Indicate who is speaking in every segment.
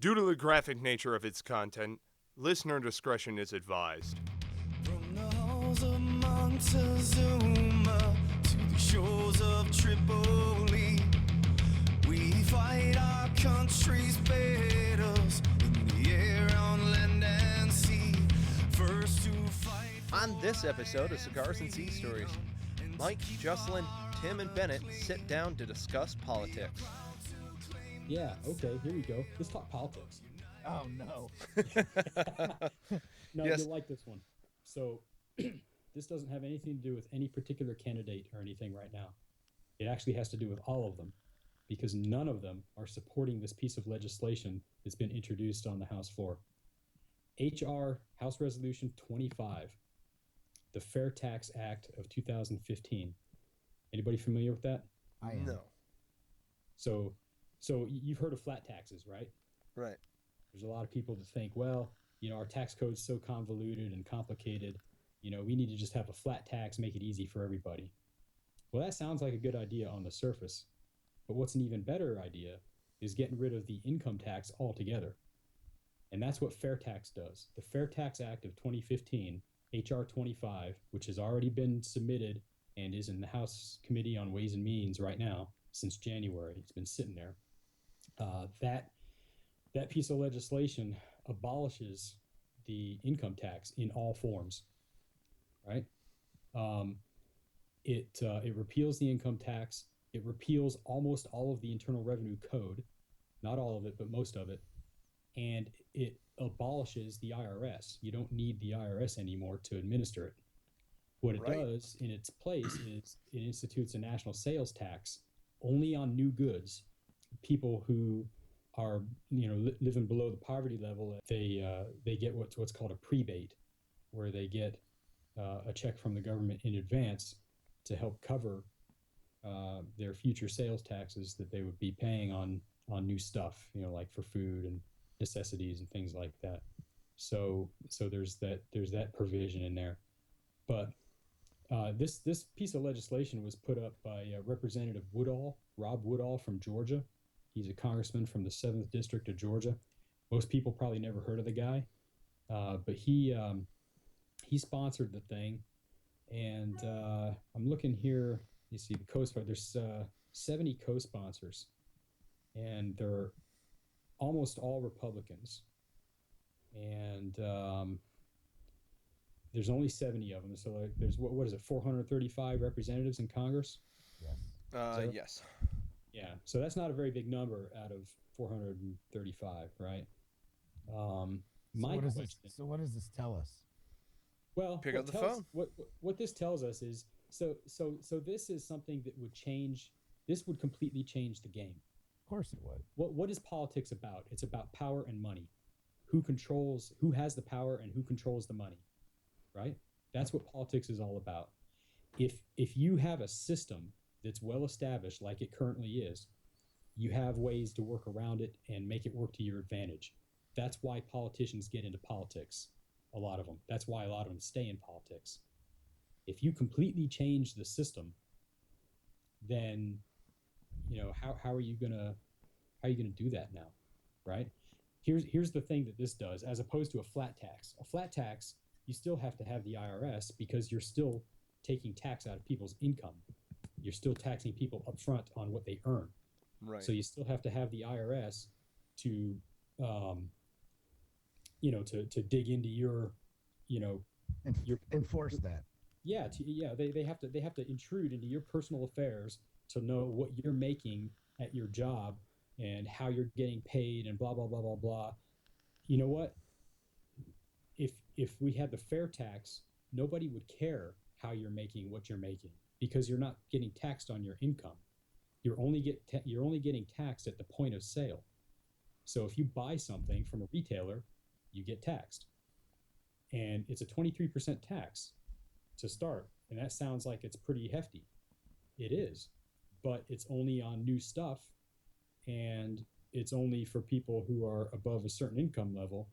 Speaker 1: Due to the graphic nature of its content, listener discretion is advised.
Speaker 2: From the halls of Montezuma to the shores of Tripoli, we fight our country's battles in the air, on land and sea. First to fight.
Speaker 3: On this episode of Cigars and Sea Stories, Mike, Jocelyn, Tim, and Bennett sit down to discuss politics.
Speaker 4: Yeah, okay, here we go. Let's talk politics.
Speaker 5: Oh, no.
Speaker 4: No,
Speaker 3: Yes.
Speaker 4: you'll like this one. So, this doesn't have anything to do with any particular candidate or anything right now. It actually has to do with all of them, because none of them are supporting this piece of legislation that's been introduced on the House floor. HR House Resolution 25, the Fair Tax Act of 2015. Anybody familiar with that?
Speaker 5: I am.
Speaker 3: No.
Speaker 4: So you've heard of flat taxes, right?
Speaker 3: Right.
Speaker 4: There's a lot of people that think, well, our tax code's so convoluted and complicated, we need to just have a flat tax, make it easy for everybody. Well, that sounds like a good idea on the surface, but what's an even better idea is getting rid of the income tax altogether. And that's what Fair Tax does. The Fair Tax Act of 2015, HR 25, which has already been submitted and is in the House Committee on Ways and Means right now since January. It's been sitting there. That piece of legislation abolishes the income tax in all forms, right? It repeals the income tax. It repeals almost all of the Internal Revenue Code, not all of it, but most of it, and it abolishes the IRS. You don't need the IRS anymore to administer it. What it
Speaker 3: Right.
Speaker 4: does in its place is it institutes a national sales tax only on new goods. People who are living below the poverty level, they get what's called a prebate, where they get a check from the government in advance to help cover their future sales taxes that they would be paying on new stuff, like for food and necessities and things like that. So there's that provision in there. But this piece of legislation was put up by Representative Rob Woodall from Georgia. He's a congressman from the 7th District of Georgia. Most people probably never heard of the guy, but he sponsored the thing. And I'm looking here. You see the co-sponsor. There's 70 co-sponsors, and they're almost all Republicans. And there's only 70 of them. So there's what is it? 435 representatives in Congress.
Speaker 5: Yes.
Speaker 3: Yes.
Speaker 4: Yeah, so that's not a very big number out of 435, right? My question.
Speaker 5: So what does this tell us?
Speaker 4: Well,
Speaker 3: Pick up the phone.
Speaker 4: What this tells us is so this is something that would change. This would completely change the game.
Speaker 5: Of course it would.
Speaker 4: What is politics about? It's about power and money. Who has the power and who controls the money, right? That's what politics is all about. If you have a system that's well established like it currently is, you have ways to work around it and make it work to your advantage. That's why politicians get into politics, a lot of them. That's why a lot of them stay in politics. If you completely change the system, then how are you gonna do that now, right? Here's the thing that this does, as opposed to a flat tax. A flat tax, you still have to have the IRS because you're still taking tax out of people's income. You're still taxing people up front on what they earn.
Speaker 3: Right.
Speaker 4: So you still have to have the IRS to dig into your
Speaker 5: Enforce that.
Speaker 4: they have to intrude into your personal affairs to know what you're making at your job and how you're getting paid and blah blah blah blah blah. You know what? If we had the fair tax, nobody would care how you're making what you're making, because you're not getting taxed on your income. You're only getting taxed at the point of sale. So if you buy something from a retailer, you get taxed. And it's a 23% tax to start. And that sounds like it's pretty hefty. It is. But it's only on new stuff, and it's only for people who are above a certain income level.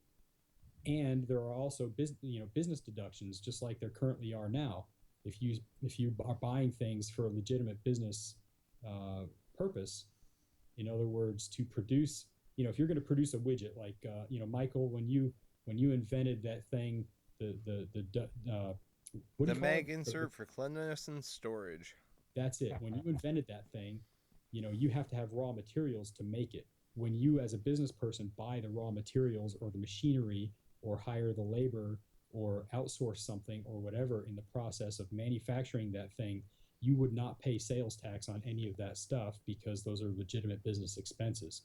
Speaker 4: And there are also business deductions, just like there currently are now. If you are buying things for a legitimate business purpose, in other words, to produce if you're going to produce a widget, like Michael, when you invented that thing, what do
Speaker 3: The
Speaker 4: you call
Speaker 3: mag
Speaker 4: it?
Speaker 3: insert for cleanliness and storage.
Speaker 4: That's it. When you invented that thing, you have to have raw materials to make it. When you, as a business person, buy the raw materials or the machinery or hire the labor or outsource something or whatever in the process of manufacturing that thing, you would not pay sales tax on any of that stuff because those are legitimate business expenses.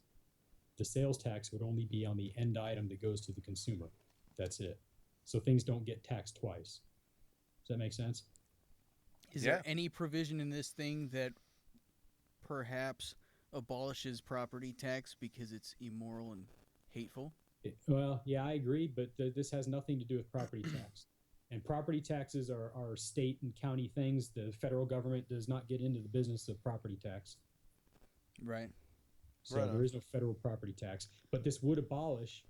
Speaker 4: The sales tax would only be on the end item that goes to the consumer. That's it. So things don't get taxed twice. Does that make sense?
Speaker 6: Is there any provision in this thing that perhaps abolishes property tax because it's immoral and hateful?
Speaker 4: Well, yeah, I agree, but this has nothing to do with property tax. And property taxes are state and county things. The federal government does not get into the business of property tax.
Speaker 6: Right.
Speaker 4: So there is no federal property tax. But this would abolish,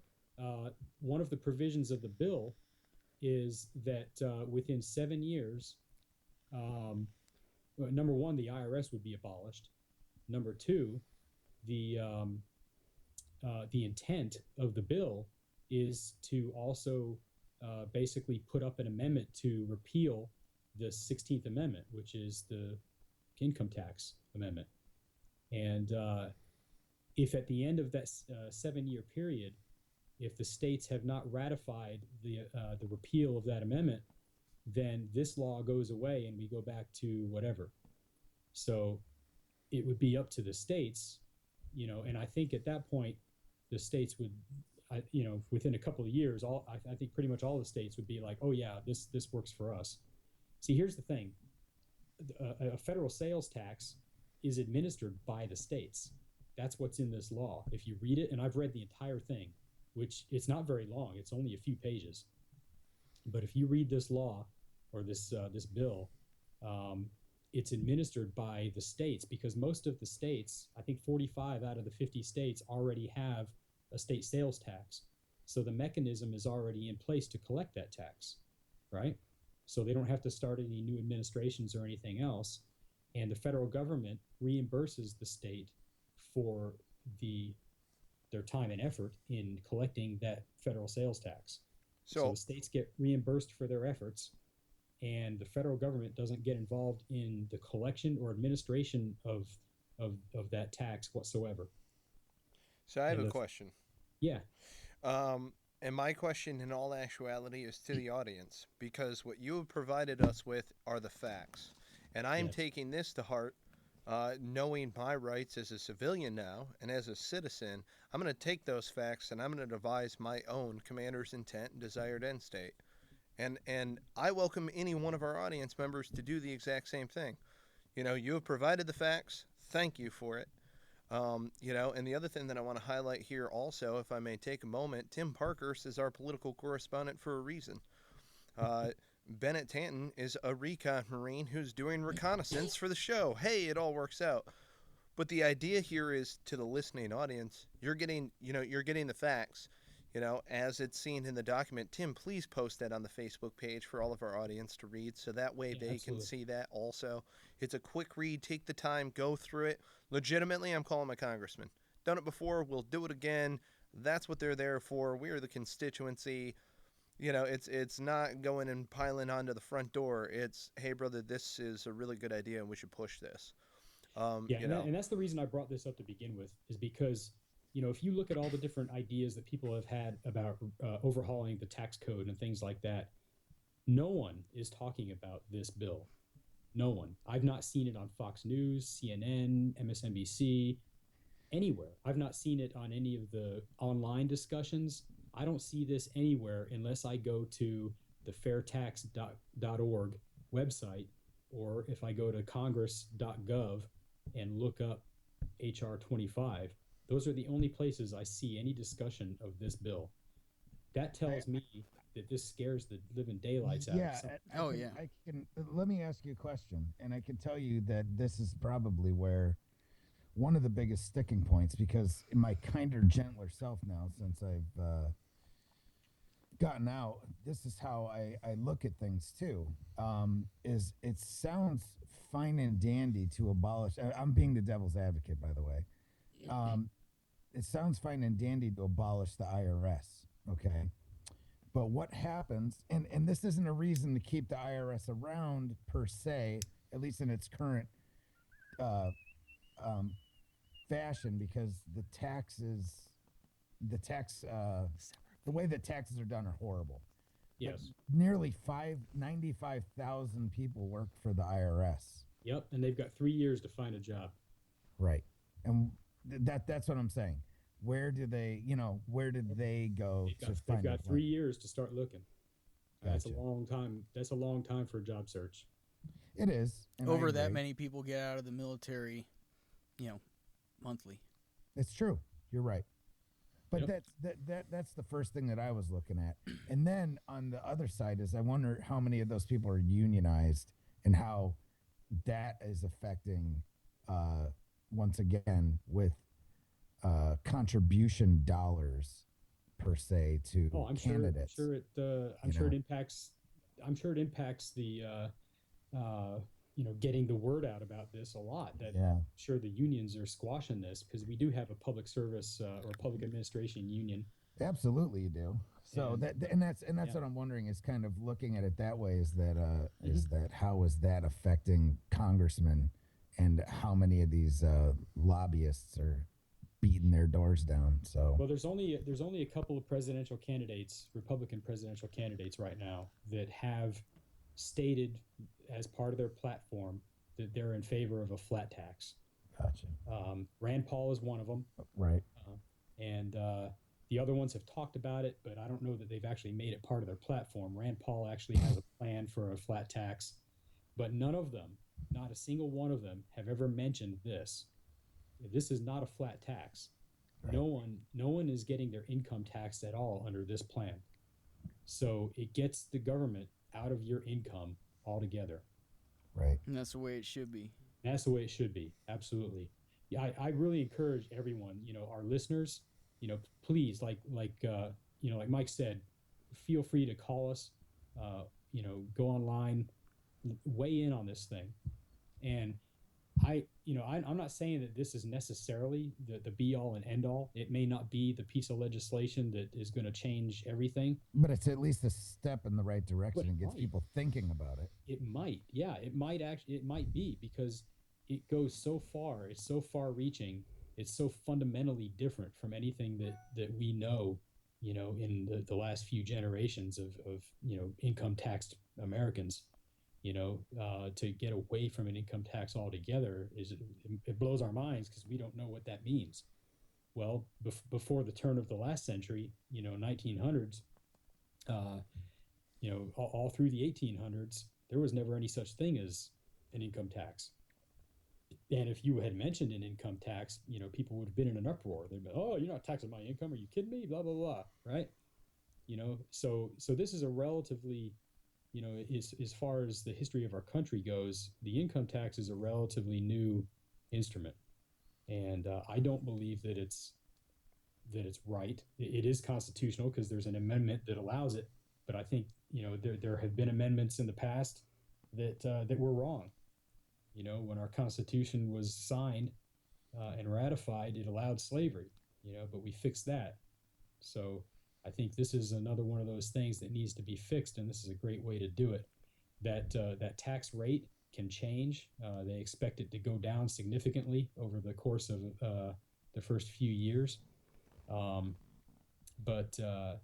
Speaker 4: one of the provisions of the bill is that within 7 years, number one, the IRS would be abolished. Number two, the intent of the bill is to also basically put up an amendment to repeal the 16th Amendment, which is the income tax amendment. And if at the end of that 7-year period, if the states have not ratified the repeal of that amendment, then this law goes away and we go back to whatever. So it would be up to the states, and I think at that point, the states would, within a couple of years, I think pretty much all the states would be like, oh yeah, this works for us. See, here's the thing. A federal sales tax is administered by the states. That's what's in this law. If you read it, and I've read the entire thing, which it's not very long, it's only a few pages. But if you read this law or this bill, it's administered by the states because most of the states, I think 45 out of the 50 states already have a state sales tax. So the mechanism is already in place to collect that tax, right? So they don't have to start any new administrations or anything else. And the federal government reimburses the state for their time and effort in collecting that federal sales tax. So the states get reimbursed for their efforts, and the federal government doesn't get involved in the collection or administration of that tax whatsoever.
Speaker 3: So I have a question.
Speaker 4: Yeah.
Speaker 3: And my question in all actuality is to the audience, because what you have provided us with are the facts. And I'm taking this to heart, knowing my rights as a civilian now and as a citizen. I'm going to take those facts and I'm going to devise my own commander's intent and desired end state. And I welcome any one of our audience members to do the exact same thing. You have provided the facts. Thank you for it. And the other thing that I want to highlight here also, if I may take a moment, Tim Parkhurst is our political correspondent for a reason. Bennett Tanton is a recon Marine who's doing reconnaissance for the show. Hey, it all works out. But the idea here is, to the listening audience, you're getting the facts, as it's seen in the document. Tim, please post that on the Facebook page for all of our audience to read, so that way they can see that also. It's a quick read. Take the time, go through it. Legitimately, I'm calling my congressman. Done it before. We'll do it again. That's what they're there for. We are the constituency. It's not going and piling onto the front door. It's, hey, brother, this is a really good idea and we should push this.
Speaker 4: And that's the reason I brought this up to begin with, is because, if you look at all the different ideas that people have had about overhauling the tax code and things like that, no one is talking about this bill. No one. I've not seen it on Fox News, CNN, MSNBC, anywhere. I've not seen it on any of the online discussions. I don't see this anywhere unless I go to the fairtax.org website, or if I go to congress.gov and look up HR25. Those are the only places I see any discussion of this bill. That tells me that this scares the living daylights out of something.
Speaker 5: Let me ask you a question, and I can tell you that this is probably where one of the biggest sticking points, because in my kinder, gentler self now, since I've gotten out, this is how I look at things too. Is it sounds fine and dandy to abolish. I'm being the devil's advocate, by the way. it sounds fine and dandy to abolish the IRS, okay? But what happens, and this isn't a reason to keep the IRS around per se, at least in its current uh, fashion, because the way that taxes are done are horrible.
Speaker 4: Yes.
Speaker 5: But nearly 95,000 people work for the IRS.
Speaker 4: Yep, and they've got 3 years to find a job.
Speaker 5: Right, and that's what I'm saying. Where did they go to find?
Speaker 4: They've got 3 years to start looking.
Speaker 5: Gotcha.
Speaker 4: That's a long time. That's a long time for a job search.
Speaker 5: It is.
Speaker 6: Over that many people get out of the military, monthly.
Speaker 5: It's true. You're right. But
Speaker 4: Yep.
Speaker 5: that's the first thing that I was looking at. And then on the other side is I wonder how many of those people are unionized and how that is affecting once again with contribution dollars per se to candidates.
Speaker 4: I'm sure it impacts the getting the word out about this a lot. That I'm sure the unions are squashing this because we do have a public service or public administration union.
Speaker 5: Absolutely, you do. So that's what I'm wondering is kind of looking at it that way. Is that how is that affecting congressmen, and how many of these lobbyists are beating their doors down? So
Speaker 4: well, there's only a couple of presidential candidates, Republican presidential candidates right now that have stated as part of their platform that they're in favor of a flat tax.
Speaker 5: Gotcha.
Speaker 4: Rand Paul is one of them.
Speaker 5: Right.
Speaker 4: And the other ones have talked about it, but I don't know that they've actually made it part of their platform. Rand Paul actually has a plan for a flat tax, but none of them, not a single one of them, have ever mentioned this. This is not a flat tax. Right. No one is getting their income taxed at all under this plan. So it gets the government out of your income altogether.
Speaker 5: Right.
Speaker 6: And that's the way it should be.
Speaker 4: That's the way it should be. Absolutely. Yeah, I really encourage everyone, our listeners, please, like Mike said, feel free to call us, go online, weigh in on this thing. And I'm not saying that this is necessarily the be all and end all. It may not be the piece of legislation that is going to change everything.
Speaker 5: But it's at least a step in the right direction and gets people thinking about it.
Speaker 4: It might. Yeah, it might be because it goes so far. It's so far reaching. It's so fundamentally different from anything that we know, in the last few generations of income taxed Americans. To get away from an income tax altogether it blows our minds because we don't know what that means. Well, before the turn of the last century, 1900s, all through the 1800s, there was never any such thing as an income tax. And if you had mentioned an income tax, people would have been in an uproar. They'd be, "Oh, you're not taxing my income? Are you kidding me?" Blah blah blah. Right? So this is a relatively as far as the history of our country goes, the income tax is a relatively new instrument, and I don't believe that it's right. It is constitutional because there's an amendment that allows it, but I think there have been amendments in the past that were wrong. When our Constitution was signed and ratified, it allowed slavery. But we fixed that. So I think this is another one of those things that needs to be fixed, and this is a great way to do it. That tax rate can change. They expect it to go down significantly over the course of the first few years. But I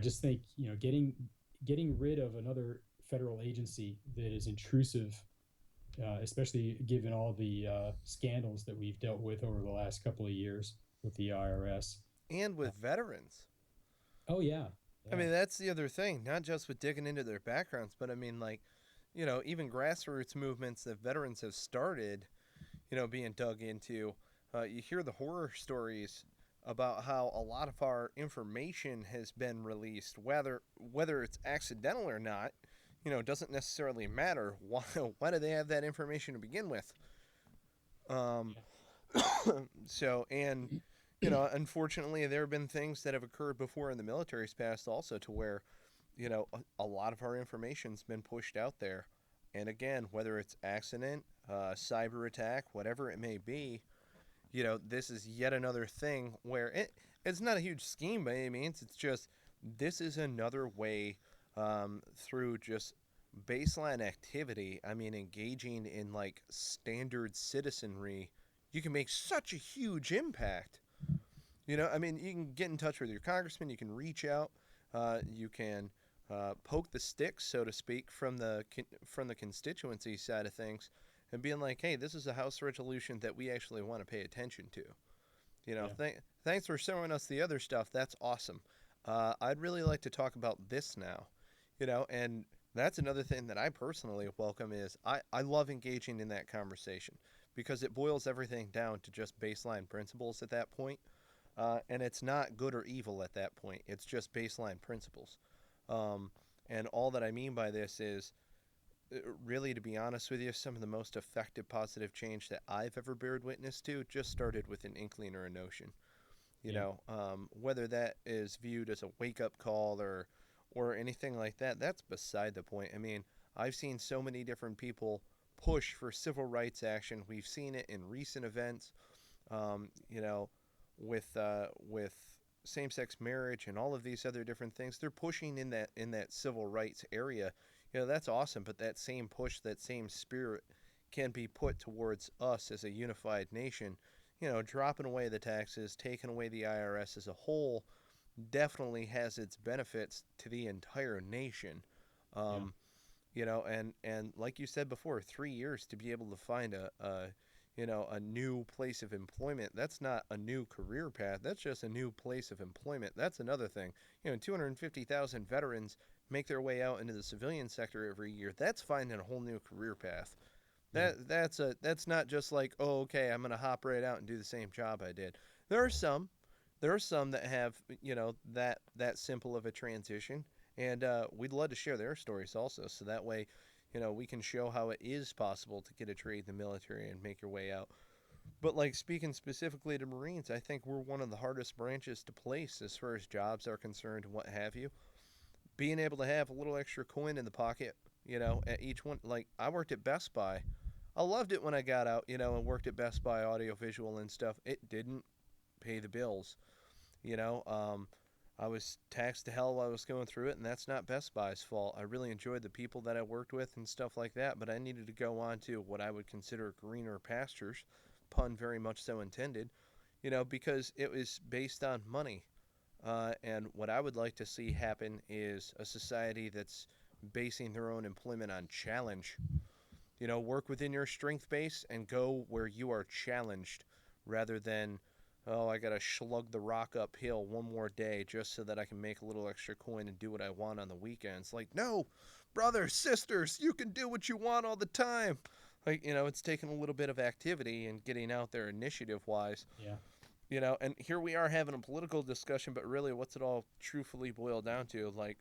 Speaker 4: just think getting rid of another federal agency that is intrusive, especially given all the scandals that we've dealt with over the last couple of years with the IRS
Speaker 3: and with veterans.
Speaker 4: Oh, yeah.
Speaker 3: I mean, that's the other thing, not just with digging into their backgrounds, but I mean, even grassroots movements that veterans have started, being dug into. You hear the horror stories about how a lot of our information has been released, whether it's accidental or not, doesn't necessarily matter. Why do they have that information to begin with? Unfortunately, there have been things that have occurred before in the military's past also to where, a lot of our information's been pushed out there. And again, whether it's accident, cyber attack, whatever it may be, this is yet another thing where it's not a huge scheme by any means. It's just this is another way through just baseline activity. I mean, engaging in like standard citizenry, you can make such a huge impact. I mean, you can get in touch with your congressman. You can reach out. You can poke the stick, so to speak, from the constituency side of things, and being like, hey, this is a House resolution that we actually want to pay attention to. Thanks for showing us the other stuff. That's awesome. I'd really like to talk about this now. And that's another thing that I personally welcome is I love engaging in that conversation because it boils everything down to just baseline principles at that point. And it's not good or evil at that point. It's just baseline principles. And all that I mean by this is, really, to be honest with you, some of the most effective positive change that I've ever bared witness to just started with an inkling or a notion. Whether that is viewed as a wake-up call or anything like that, that's beside the point. I mean, I've seen so many different people push for civil rights action. We've seen it in recent events. With same-sex marriage and all of these other different things, they're pushing in that civil rights area. That's awesome, but that same push, that same spirit can be put towards us as a unified nation. Dropping away the taxes, taking away the IRS as a whole definitely has its benefits to the entire nation. And like you said before, 3 years to be able to find a new place of employment. That's not a new career path. That's just a new place of employment. That's another thing. 250,000 veterans make their way out into the civilian sector every year. That's finding a whole new career path. That's not just like, oh, okay, I'm going to hop right out and do the same job I did. There are some that have, that simple of a transition, and we'd love to share their stories also, so that way, we can show how it is possible to get a trade in the military and make your way out. But like speaking specifically to Marines, I think we're one of the hardest branches to place as far as jobs are concerned and what have you. Being able to have a little extra coin in the pocket, at each one. Like, I worked at Best Buy. I loved it when I got out, and worked at Best Buy audiovisual and stuff. It didn't pay the bills. I was taxed to hell while I was going through it, and that's not Best Buy's fault. I really enjoyed the people that I worked with and stuff like that, but I needed to go on to what I would consider greener pastures, pun very much so intended, because it was based on money. And what I would like to see happen is a society that's basing their own employment on challenge. Work within your strength base and go where you are challenged rather than, oh, I got to slug the rock uphill one more day just so that I can make a little extra coin and do what I want on the weekends. Like, no, brothers, sisters, you can do what you want all the time. Like, it's taking a little bit of activity and getting out there initiative-wise.
Speaker 4: Yeah.
Speaker 3: And here we are having a political discussion, but really what's it all truthfully boiled down to? Like,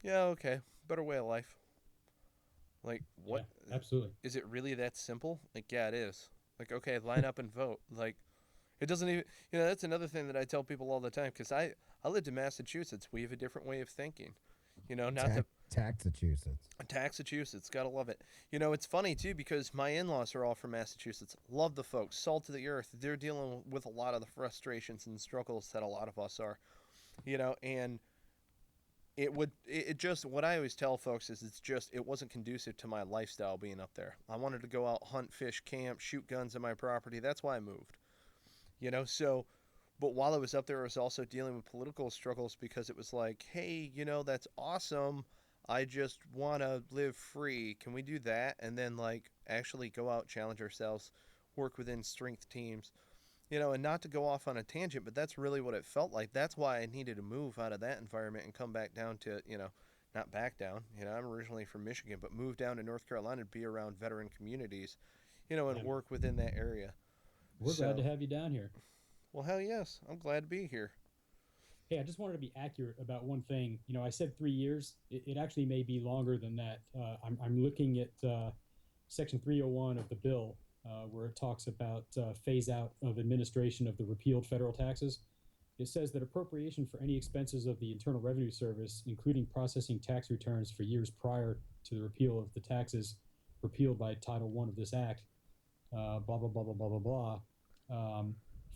Speaker 3: yeah, okay, better way of life. Like, what?
Speaker 4: Yeah, absolutely.
Speaker 3: Is it really that simple? Like, yeah, it is. Like, okay, line up and vote. Like, it doesn't even, that's another thing that I tell people all the time, because I lived in Massachusetts. We have a different way of thinking. Massachusetts, gotta love it. It's funny too, because my in-laws are all from Massachusetts. Love the folks, salt of the earth. They're dealing with a lot of the frustrations and struggles that a lot of us are, and it just, what I always tell folks is it wasn't conducive to my lifestyle being up there. I wanted to go out, hunt, fish, camp, shoot guns on my property. That's why I moved, but while I was up there, I was also dealing with political struggles, because it was like, hey, that's awesome. I just want to live free. Can we do that? And then, like, actually go out, challenge ourselves, work within strength teams, and not to go off on a tangent, but that's really what it felt like. That's why I needed to move out of that environment and come back down to, not back down. I'm originally from Michigan, but move down to North Carolina to be around veteran communities, and work within that area.
Speaker 4: We're glad to have you down here.
Speaker 3: Well, hell yes. I'm glad to be here.
Speaker 4: Hey, I just wanted to be accurate about one thing. I said 3 years. It actually may be longer than that. I'm looking at Section 301 of the bill, where it talks about phase out of administration of the repealed federal taxes. It says that appropriation for any expenses of the Internal Revenue Service, including processing tax returns for years prior to the repeal of the taxes repealed by Title I of this Act, blah, blah, blah, blah, blah, blah, blah,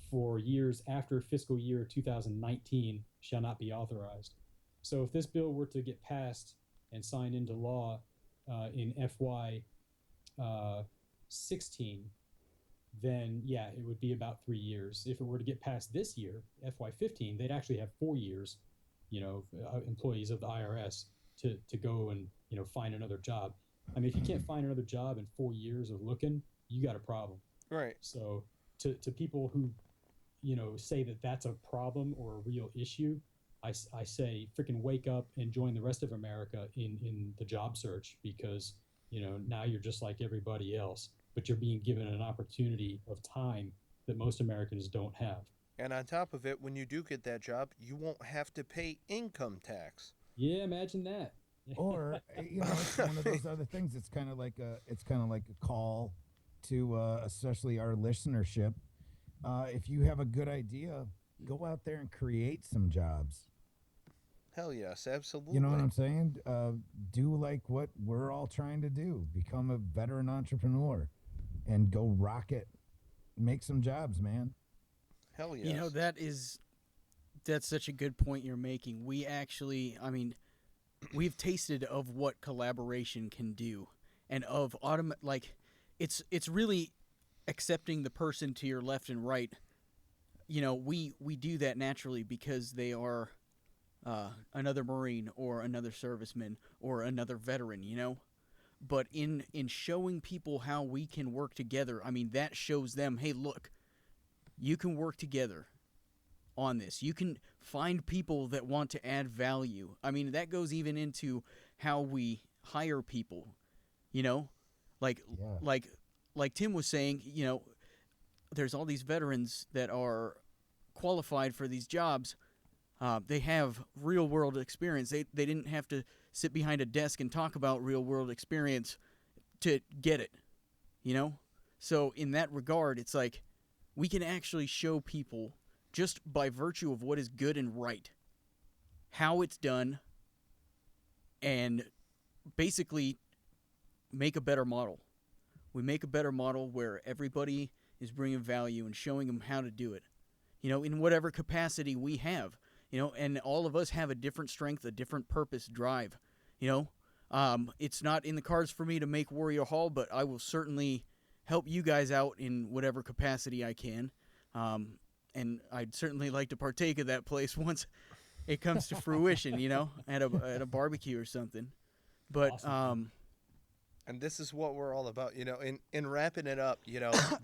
Speaker 4: for years after fiscal year 2019 shall not be authorized. So if this bill were to get passed and signed into law in FY 16, then yeah, it would be about 3 years. If it were to get passed this year, FY 15, they'd actually have 4 years, employees of the IRS to go and, find another job. I mean, if you can't find another job in 4 years of looking, you got a problem.
Speaker 3: Right.
Speaker 4: So to people who, say that that's a problem or a real issue, I say freaking wake up and join the rest of America in the job search, because, now you're just like everybody else, but you're being given an opportunity of time that most Americans don't have.
Speaker 3: And on top of it, when you do get that job, you won't have to pay income tax.
Speaker 4: Yeah, imagine that.
Speaker 5: Or it's one of those other things. It's kind of like a call to especially our listenership. If you have a good idea, go out there and create some jobs.
Speaker 3: Hell yes, absolutely.
Speaker 5: You know what I'm saying? Do like what we're all trying to do. Become a veteran entrepreneur and go rock it. Make some jobs, man.
Speaker 3: Hell yes.
Speaker 6: That's such a good point you're making. We actually, we've tasted of what collaboration can do, and of it's really accepting the person to your left and right. We do that naturally because they are another Marine or another serviceman or another veteran, But in showing people how we can work together, that shows them, hey, look, you can work together on this. You can find people that want to add value. That goes even into how we hire people, like Tim was saying, there's all these veterans that are qualified for these jobs. They have real world experience. They didn't have to sit behind a desk and talk about real world experience to get it, So in that regard, it's like we can actually show people, just by virtue of what is good and right, how it's done, and basically make a better model. We make a better model where everybody is bringing value and showing them how to do it, in whatever capacity we have, and all of us have a different strength, a different purpose, drive, It's not in the cards for me to make Warrior Hall, but I will certainly help you guys out in whatever capacity I can. And I'd certainly like to partake of that place once it comes to fruition, at a barbecue or something. But
Speaker 4: Awesome.
Speaker 3: And this is what we're all about, in wrapping it up,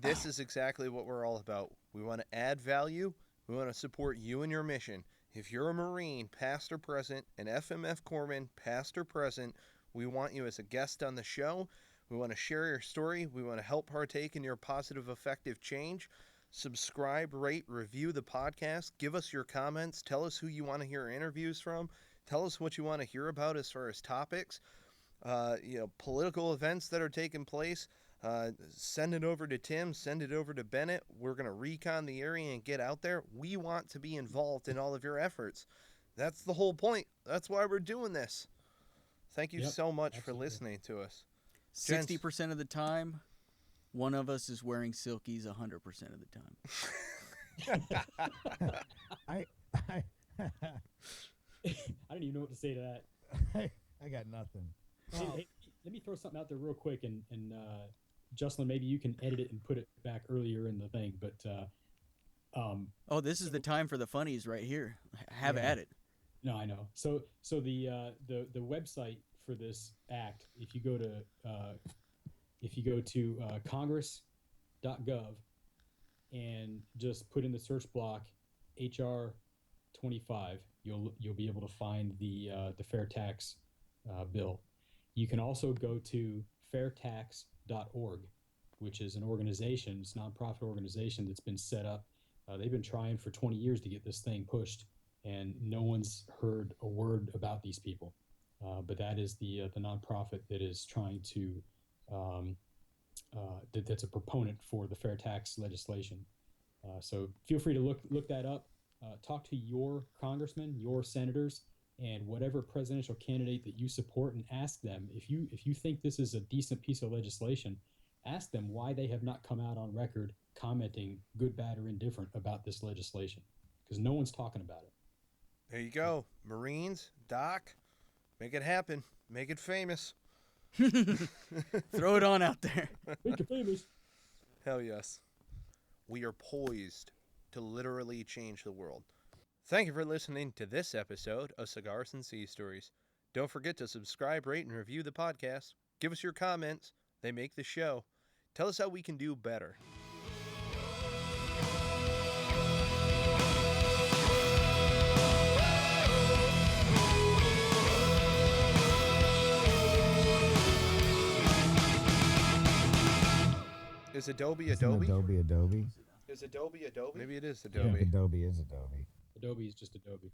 Speaker 3: this is exactly what we're all about. We want to add value. We want to support you and your mission. If you're a Marine, past or present, an FMF Corpsman, past or present, we want you as a guest on the show. We want to share your story. We want to help partake in your positive, effective change. Subscribe, rate, review the podcast. Give us your comments. Tell us who you want to hear interviews from. Tell us what you want to hear about as far as topics. Political events that are taking place. Send it over to Tim. Send it over to Bennett. We're going to recon the area and get out there. We want to be involved in all of your efforts. That's the whole point. That's why we're doing this. Thank you so much for listening to us.
Speaker 6: 60% of the time, one of us is wearing silkies 100% of the time.
Speaker 5: I
Speaker 4: don't even know what to say to that.
Speaker 5: I got nothing.
Speaker 4: Hey, let me throw something out there real quick, and Jocelyn, maybe you can edit it and put it back earlier in the thing. But
Speaker 6: this is the time for the funnies right here. Have at it.
Speaker 4: No, I know. So the website for this act, if you go to Congress.gov and just put in the search block HR25, you'll be able to find the fair tax bill. You can also go to fairtax.org, which is an organization, it's a nonprofit organization that's been set up. They've been trying for 20 years to get this thing pushed, and no one's heard a word about these people. But that is the nonprofit that is trying to, that's a proponent for the fair tax legislation. So feel free to look that up. Talk to your congressman, your senators, and whatever presidential candidate that you support, and ask them if you think this is a decent piece of legislation. Ask them why they have not come out on record commenting, good, bad, or indifferent, about this legislation, because no one's talking about it.
Speaker 3: There you go. Marines, Doc, make it happen. Make it famous.
Speaker 6: Throw it on out there.
Speaker 4: Make it famous.
Speaker 3: Hell yes. We are poised to literally change the world. Thank you for listening to this episode of Cigars and Sea Stories. Don't forget to subscribe, rate, and review the podcast. Give us your comments. They make the show. Tell us how we can do better. Is Adobe
Speaker 5: Isn't
Speaker 3: Adobe?
Speaker 5: Adobe?
Speaker 3: Is Adobe Adobe? Maybe it is
Speaker 5: Yeah,
Speaker 3: Adobe.
Speaker 5: Adobe is Adobe.
Speaker 4: Adobe is just Adobe.